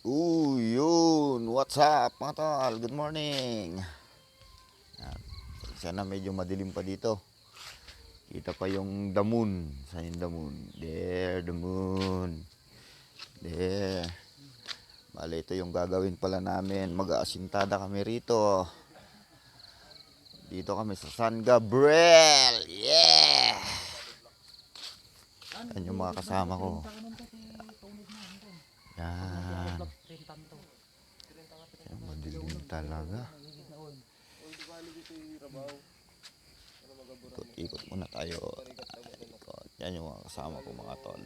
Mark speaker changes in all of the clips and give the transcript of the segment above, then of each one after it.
Speaker 1: Yun. What's up, mga tol? Good morning. Yan. Sana medyo madilim pa dito. Kita pa yung the moon. Saan yung the moon? There, the moon. There. Bale, ito yung gagawin pala namin. Mag-aasintada kami rito. Dito kami sa San Gabriel. Yeah! Yan yung mga kasama ko. Yan. Yan, madilim talaga. Ikot muna tayo. Yan yung mga kasama ko, mga tol.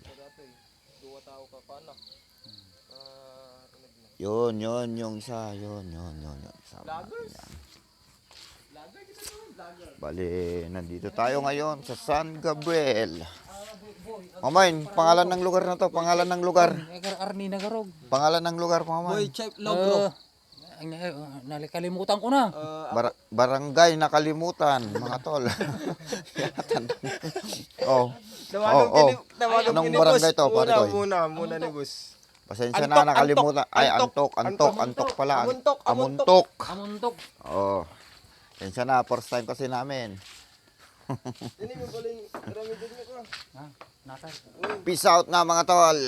Speaker 1: Yun, yung isa. Yun. Kasama natin yan. Bali, nandito tayo ngayon sa San Gabriel. Mamain, pangalan ng lugar na to, pangalan ng lugar.
Speaker 2: Arni Nagarog.
Speaker 1: Pangalan ng lugar, Mamain.
Speaker 3: Boy, Chef Logro.
Speaker 2: Nakalimutan ko na.
Speaker 1: Barangay nakalimutan, mga tol. Anong barangay to, pare ko?
Speaker 3: Muna ni boss.
Speaker 1: Pasensya na, nakalimutan. Ay, antok pala. Amuntok. Oh. Pasensya na, first time kasi namin.
Speaker 3: Ini mo pala yung ramidin niyo ko.
Speaker 1: Peace out nga, mga tol.